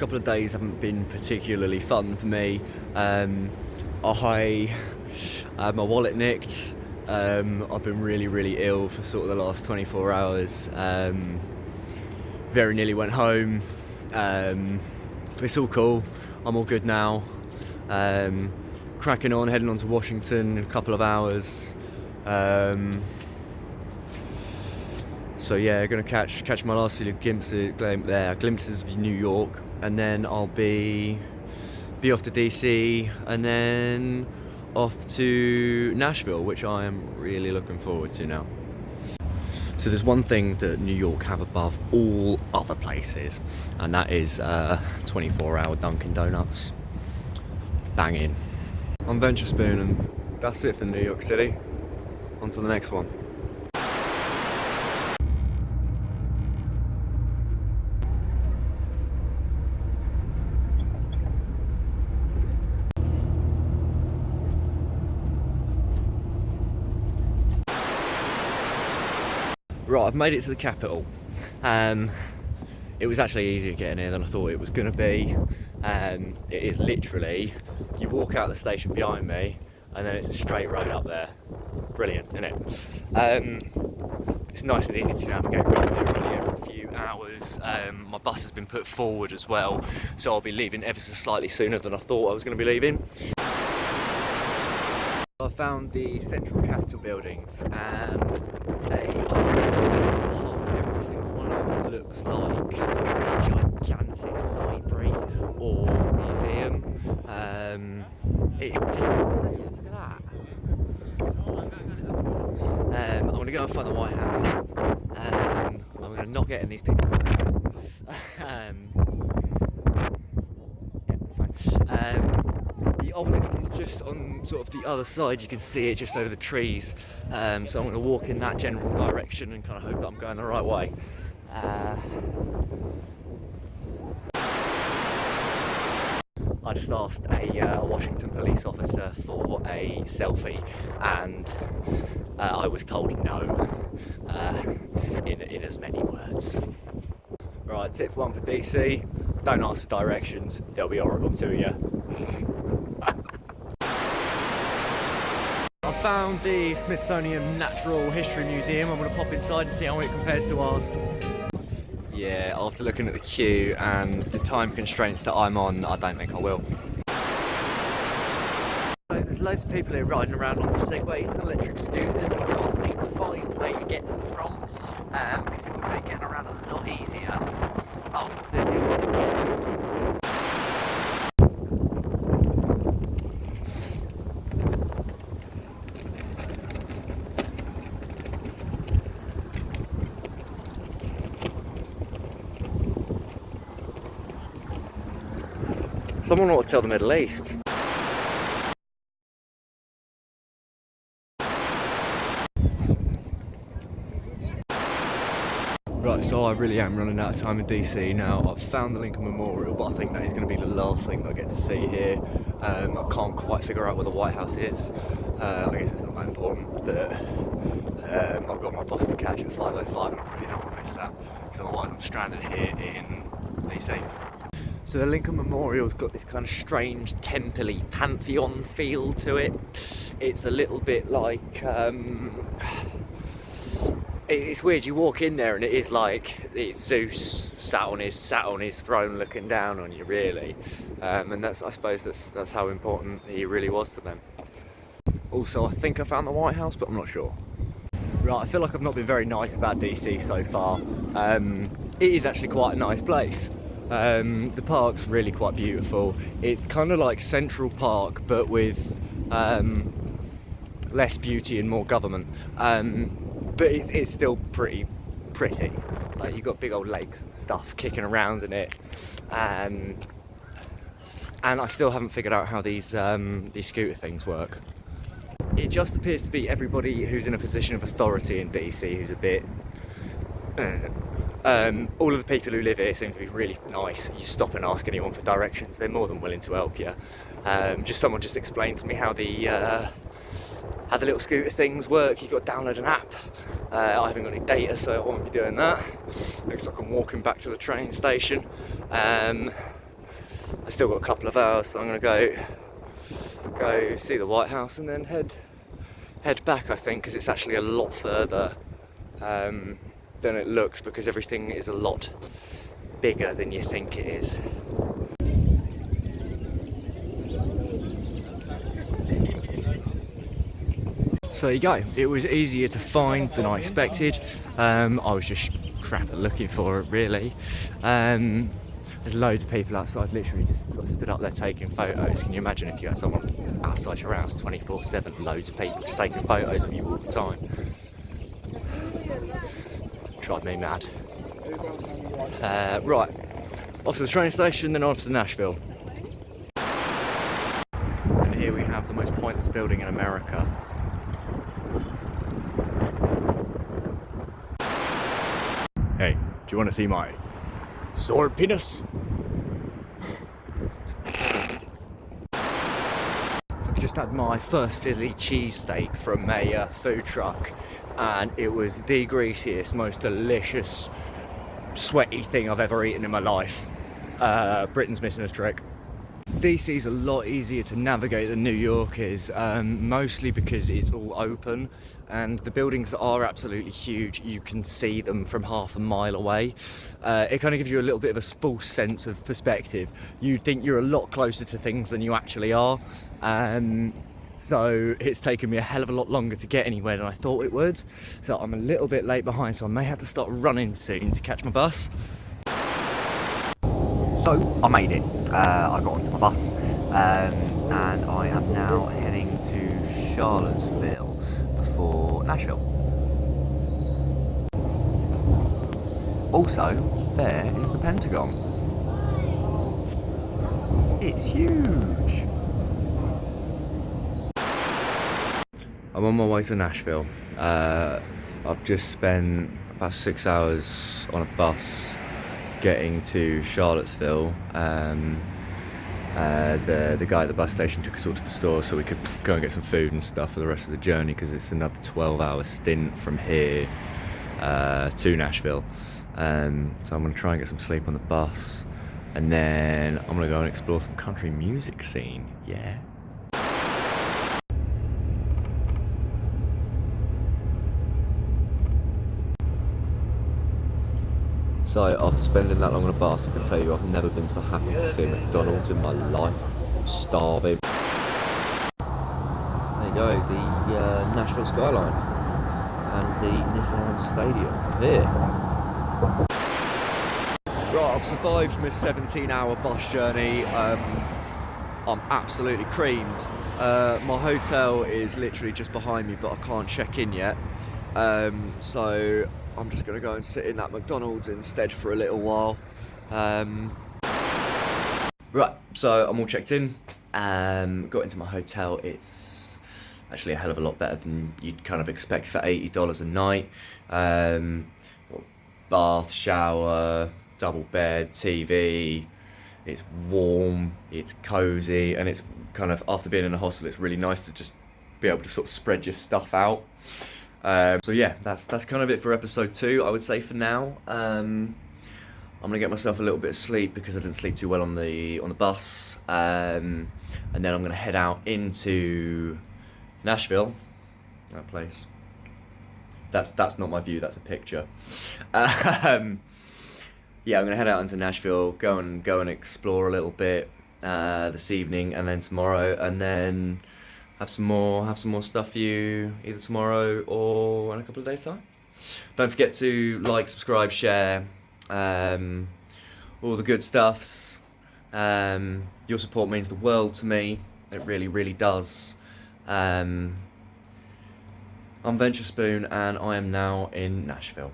Couple of days haven't been particularly fun for me. I had my wallet nicked. I've been really ill for sort of the last 24 hours. Very nearly went home. It's all cool. I'm all good now. Cracking on, heading on to Washington in a couple of hours. So yeah, gonna catch my last few glimpses of New York, and then I'll be off to DC, and then off to Nashville, which I am really looking forward to now. So there's one thing that New York have above all other places, and that is 24-hour Dunkin' Donuts. Banging. I'm Venturespoon, and that's it for New York City. On to the next one. Right, I've made it to the capital. It was actually easier getting here than I thought it was going to be. It is literally, you walk out the station behind me and then it's a straight road up there. Brilliant, isn't it? It's nice and easy to navigate around here. I'm here for a few hours. My bus has been put forward as well, so I'll be leaving ever so slightly sooner than I thought I was going to be leaving. I found the Central Capitol buildings, and they are every single one of them looks like a gigantic library or museum. It's just brilliant, look at that. I'm going to go and find the White House. I'm going to not get in these pictures. Yeah, it's fine. The obelisk is just on sort of the other side, you can see it just over the trees, so I'm going to walk in that general direction and kind of hope that I'm going the right way. I just asked a Washington police officer for a selfie, and I was told no, in as many words. Right, tip one for DC, don't ask for directions, they'll be horrible to you. I found the Smithsonian Natural History Museum. I'm going to pop inside and see how it compares to ours. Yeah, after looking at the queue and the time constraints that I'm on, I don't think I will. There's loads of people here riding around on segways and electric scooters. I can't seem to find where you get them from, because it would make getting around a lot easier. Oh, there's the obelisk. Someone ought to tell the Middle East. Right, so I really am running out of time in DC now. I've found the Lincoln Memorial, but I think that is going to be the last thing that I get to see here. I can't quite figure out where the White House is. I guess it's not that important that I've got my bus to catch at 5:05, and I really don't want to miss that, because otherwise I'm stranded here in DC. So the Lincoln Memorial's got this kind of strange temple-y pantheon feel to it. It's a little bit like, it's weird, you walk in there and it is like it's Zeus sat on his throne looking down on you, really. And I suppose that's how important he really was to them. Also, I think I found the White House, but I'm not sure. Right, I feel like I've not been very nice about DC so far. It is actually quite a nice place. The park's really quite beautiful. It's kind of like Central Park, but with less beauty and more government. But it's still pretty. Like, you've got big old lakes and stuff kicking around in it. And I still haven't figured out how these scooter things work. It just appears to be everybody who's in a position of authority in DC who's a bit... all of the people who live here seem to be really nice. You stop and ask anyone for directions, they're more than willing to help you. Someone just explained to me how the little scooter things work. You've got to download an app. I haven't got any data, so I won't be doing that. Looks like I'm walking back to the train station. I still got a couple of hours, so I'm gonna go see the White House and then head back, I think, because it's actually a lot further than it looks, because everything is a lot bigger than you think it is. So there you go, it was easier to find than I expected. I was just crap at looking for it, really. There's loads of people outside, literally just sort of stood up there taking photos. Can you imagine if you had someone outside your house 24/7, loads of people just taking photos of you all the time? Drive me mad. Right, off to the train station, then on to Nashville. And here we have the most pointless building in America. Hey, do you want to see my sword penis? I've just had my first Philly cheesesteak from a food truck, and it was the greasiest, most delicious, sweaty thing I've ever eaten in my life. Britain's missing a trick. DC's a lot easier to navigate than New York is, mostly because it's all open and the buildings that are absolutely huge, you can see them from half a mile away. It kind of gives you a little bit of a false sense of perspective. You think you're a lot closer to things than you actually are. So it's taken me a hell of a lot longer to get anywhere than I thought it would. So I'm a little bit late behind, so I may have to start running soon to catch my bus. So I made it. I got onto my bus, and I am now heading to Charlottesville before Nashville. Also, there is the Pentagon. It's huge. I'm on my way to Nashville. I've just spent about 6 hours on a bus getting to Charlottesville. The guy at the bus station took us all to the store so we could go and get some food and stuff for the rest of the journey, because it's another 12-hour stint from here to Nashville. So I'm going to try and get some sleep on the bus, and then I'm going to go and explore some country music scene. Yeah. So after spending that long on a bus, I can tell you I've never been so happy to see McDonald's in my life. I'm starving. There you go, the Nashville skyline and the Nissan Stadium here. Right, I've survived my 17-hour bus journey. I'm absolutely creamed. My hotel is literally just behind me, but I can't check in yet. So I'm just going to go and sit in that McDonald's instead for a little while. Right, so I'm all checked in. Got into my hotel. It's actually a hell of a lot better than you'd kind of expect for $80 a night. Bath, shower, double bed, TV. It's warm, it's cozy, and it's kind of, after being in a hostel, it's really nice to just be able to sort of spread your stuff out. So yeah, that's kind of it for episode 2, I would say, for now. I'm gonna get myself a little bit of sleep because I didn't sleep too well on the bus, and then I'm gonna head out into Nashville. That place. That's not my view. That's a picture. Yeah, I'm gonna head out into Nashville, go and explore a little bit this evening, and then tomorrow, and then have some more stuff for you either tomorrow or in a couple of days' time. Don't forget to like, subscribe, share, all the good stuffs. Your support means the world to me. It really, really does. I'm Venturespoon, and I am now in Nashville.